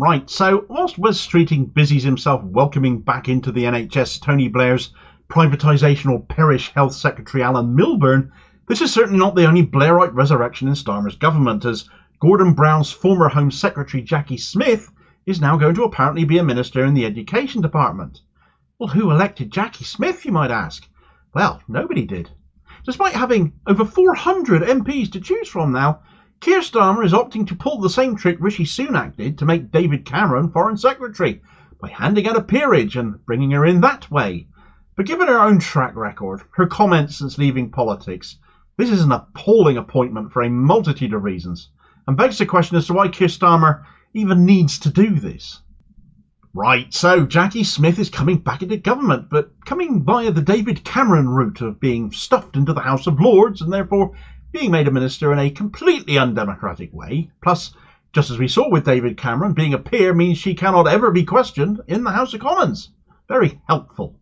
Right, so whilst Wes Streeting busies himself welcoming back into the NHS Tony Blair's privatisation or perish Health Secretary Alan Milburn, this is certainly not the only Blairite resurrection in Starmer's government, as Gordon Brown's former Home Secretary Jacqui Smith is now going to apparently be a minister in the Education Department. Well, who elected Jacqui Smith, you might ask? Well, nobody did. Despite having over 400 MPs to choose from now, Keir Starmer is opting to pull the same trick Rishi Sunak did to make David Cameron Foreign Secretary, by handing out a peerage and bringing her in that way. But given her own track record, her comments since leaving politics, this is an appalling appointment for a multitude of reasons, and begs the question as to why Keir Starmer even needs to do this. Right, so Jacqui Smith is coming back into government, but coming via the David Cameron route of being stuffed into the House of Lords and therefore being made a minister in a completely undemocratic way. Plus, just as we saw with David Cameron, being a peer means she cannot ever be questioned in the House of Commons. Very helpful.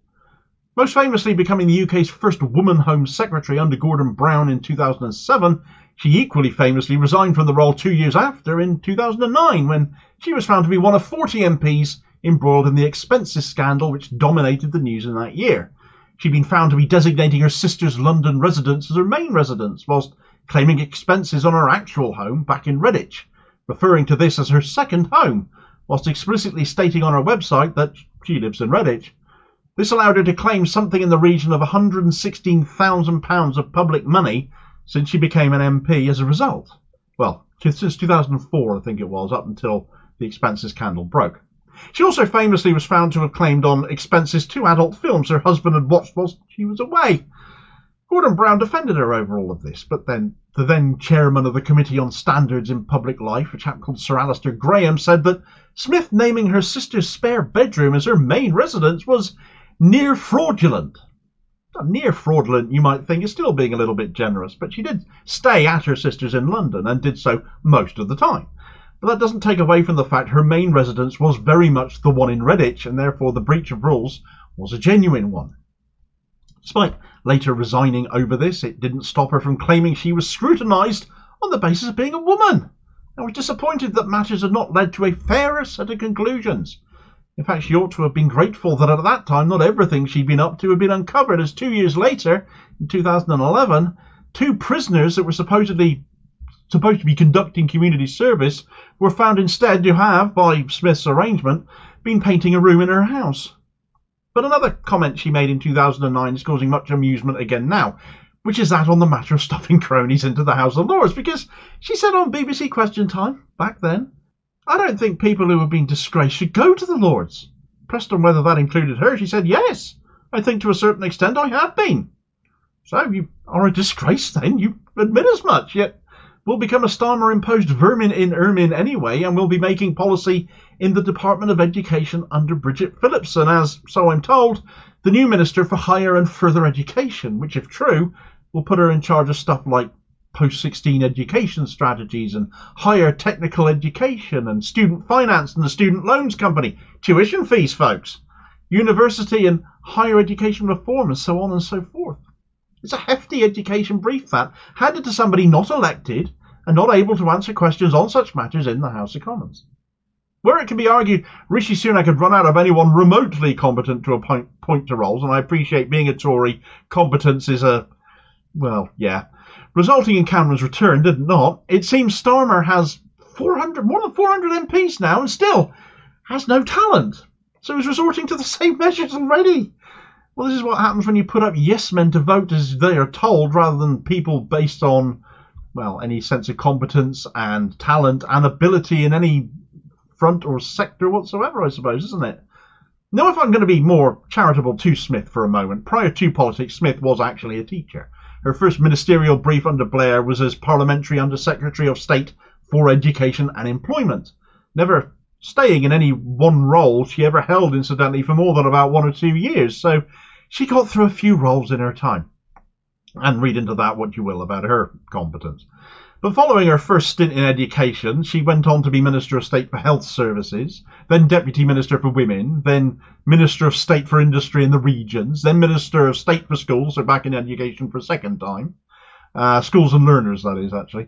Most famously becoming the UK's first woman Home Secretary under Gordon Brown in 2007, she equally famously resigned from the role 2 years after in 2009, when she was found to be one of 40 MPs embroiled in the expenses scandal which dominated the news in that year. She'd been found to be designating her sister's London residence as her main residence, whilst claiming expenses on her actual home back in Redditch, referring to this as her second home, whilst explicitly stating on her website that she lives in Redditch. This allowed her to claim something in the region of £116,000 of public money since she became an MP as a result. Well, since 2004, I think it was, up until the expenses scandal broke. She also famously was found to have claimed on expenses to adult films her husband had watched whilst she was away. Gordon Brown defended her over all of this, but then the then chairman of the Committee on Standards in Public Life, a chap called Sir Alistair Graham, said that Smith naming her sister's spare bedroom as her main residence was near fraudulent. Near fraudulent, you might think, is still being a little bit generous, but she did stay at her sister's in London and did so most of the time. But that doesn't take away from the fact her main residence was very much the one in Redditch, and therefore the breach of rules was a genuine one. Despite later resigning over this, it didn't stop her from claiming she was scrutinised on the basis of being a woman, and was disappointed that matters had not led to a fairer set of conclusions. In fact, she ought to have been grateful that at that time not everything she'd been up to had been uncovered, as 2 years later, in 2011, two prisoners that were supposed to be conducting community service were found instead to have, by Smith's arrangement, been painting a room in her house. But another comment she made in 2009 is causing much amusement again now, which is that on the matter of stuffing cronies into the House of Lords, because she said on BBC Question Time, back then, "I don't think people who have been disgraced should go to the Lords." Pressed on whether that included her, she said, "Yes, I think to a certain extent I have been." So you are a disgrace then, you admit as much, yet will become a Starmer-imposed vermin in ermine anyway, and will be making policy in the Department of Education under Bridget Phillipson as, so I'm told, the new Minister for Higher and Further Education, which, if true, will put her in charge of stuff like post-16 education strategies and higher technical education and student finance and the student loans company, tuition fees, folks, university and higher education reform, and so on and so forth. It's a hefty education brief that, handed to somebody not elected and not able to answer questions on such matters in the House of Commons. Where it can be argued Rishi Sunak had run out of anyone remotely competent to appoint to roles, and I appreciate being a Tory, competence is resulting in Cameron's return, did it not? It seems Starmer has more than 400 MPs now and still has no talent, so he's resorting to the same measures already. Well, this is what happens when you put up yes men to vote as they are told, rather than people based on, well, any sense of competence and talent and ability in any front or sector whatsoever, I suppose, isn't it? Now, if I'm going to be more charitable to Smith for a moment, prior to politics, Smith was actually a teacher. Her first ministerial brief under Blair was as Parliamentary Under-Secretary of State for Education and Employment, never staying in any one role she ever held, incidentally, for more than about 1 or 2 years, so she got through a few roles in her time. And read into that what you will about her competence. But following her first stint in education, she went on to be Minister of State for Health Services, then Deputy Minister for Women, then Minister of State for Industry in the Regions, then Minister of State for Schools, so back in education for a second time. Schools and Learners, that is, actually.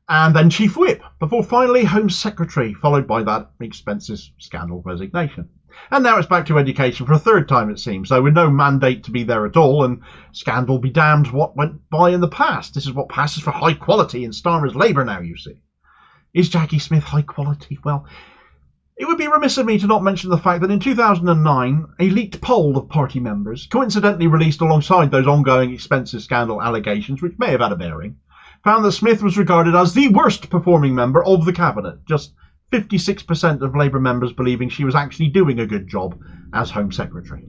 and then Chief Whip, before finally Home Secretary, followed by that expenses scandal resignation. And now it's back to education for a third time, it seems, though with no mandate to be there at all, and scandal be damned what went by in the past. This is what passes for high quality in Starmer's Labour now, you see. Is Jacqui Smith high quality? Well, it would be remiss of me to not mention the fact that in 2009, a leaked poll of party members, coincidentally released alongside those ongoing expenses scandal allegations, which may have had a bearing, found that Smith was regarded as the worst performing member of the cabinet, just 56% of Labour members believing she was actually doing a good job as Home Secretary.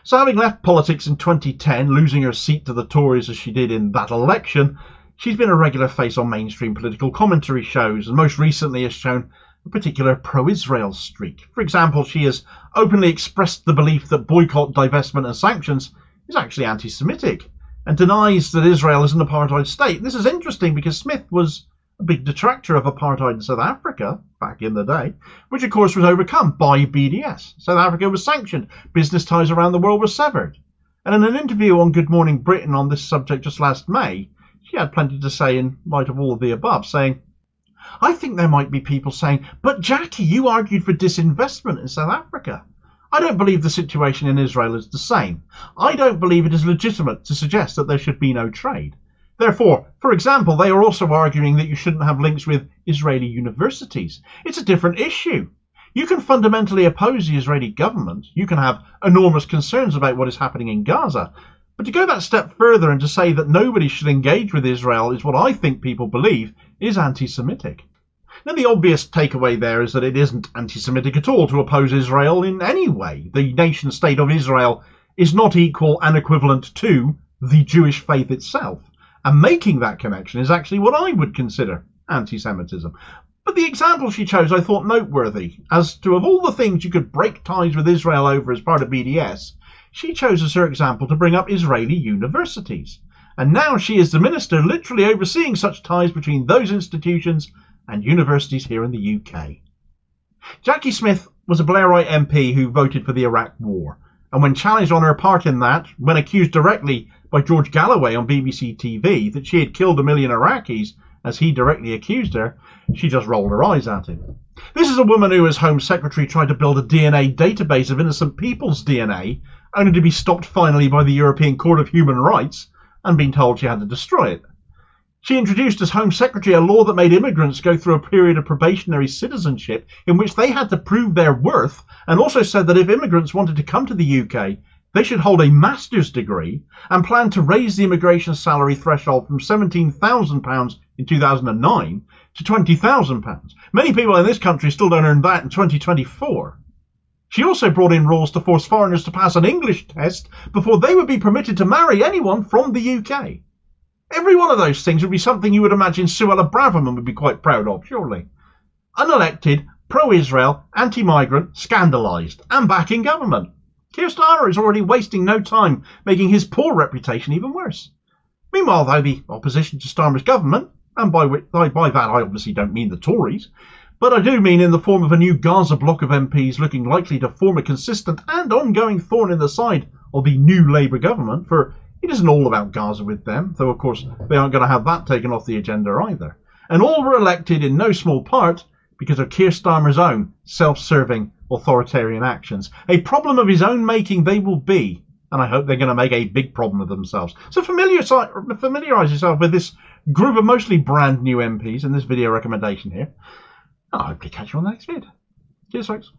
So having left politics in 2010, losing her seat to the Tories as she did in that election, she's been a regular face on mainstream political commentary shows, and most recently has shown a particular pro-Israel streak. For example, she has openly expressed the belief that boycott, divestment and sanctions is actually anti-Semitic, and denies that Israel is an apartheid state. This is interesting because Smith was a big detractor of apartheid in South Africa back in the day, which of course was overcome by BDS. South Africa was sanctioned, business ties around the world were severed. And in an interview on Good Morning Britain on this subject just last May, she had plenty to say in light of all of the above, saying, "I think there might be people saying, but Jacqui, you argued for disinvestment in South Africa. I don't believe the situation in Israel is the same. I don't believe it is legitimate to suggest that there should be no trade. Therefore, for example, they are also arguing that you shouldn't have links with Israeli universities. It's a different issue. You can fundamentally oppose the Israeli government. You can have enormous concerns about what is happening in Gaza. But to go that step further and to say that nobody should engage with Israel is what I think people believe is anti-Semitic." Now, the obvious takeaway there is that it isn't anti-Semitic at all to oppose Israel in any way. The nation-state of Israel is not equal and equivalent to the Jewish faith itself. And making that connection is actually what I would consider anti-Semitism. But the example she chose I thought noteworthy. As to of all the things you could break ties with Israel over as part of BDS, she chose as her example to bring up Israeli universities. And now she is the minister literally overseeing such ties between those institutions and universities here in the UK. Jacqui Smith was a Blairite MP who voted for the Iraq War, and when challenged on her part in that, when accused directly by George Galloway on BBC TV that she had killed 1 million Iraqis, as he directly accused her, she just rolled her eyes at him. This is a woman who, as Home Secretary, tried to build a DNA database of innocent people's DNA, only to be stopped finally by the European Court of Human Rights and being told she had to destroy it. She introduced as Home Secretary a law that made immigrants go through a period of probationary citizenship in which they had to prove their worth, and also said that if immigrants wanted to come to the UK, they should hold a master's degree, and planned to raise the immigration salary threshold from £17,000 in 2009 to £20,000. Many people in this country still don't earn that in 2024. She also brought in rules to force foreigners to pass an English test before they would be permitted to marry anyone from the UK. Every one of those things would be something you would imagine Suella Braverman would be quite proud of, surely. Unelected, pro-Israel, anti-migrant, scandalised, and back in government. Keir Starmer is already wasting no time making his poor reputation even worse. Meanwhile, though, the opposition to Starmer's government, and by that I obviously don't mean the Tories, but I do mean in the form of a new Gaza bloc of MPs looking likely to form a consistent and ongoing thorn in the side of the new Labour government, for it isn't all about Gaza with them, though of course they aren't going to have that taken off the agenda either. And all were elected in no small part because of Keir Starmer's own self-serving authoritarian actions. A problem of his own making they will be, and I hope they're going to make a big problem of themselves. So familiarise yourself with this group of mostly brand new MPs in this video recommendation here. And I hope to catch you on the next vid. Cheers, folks.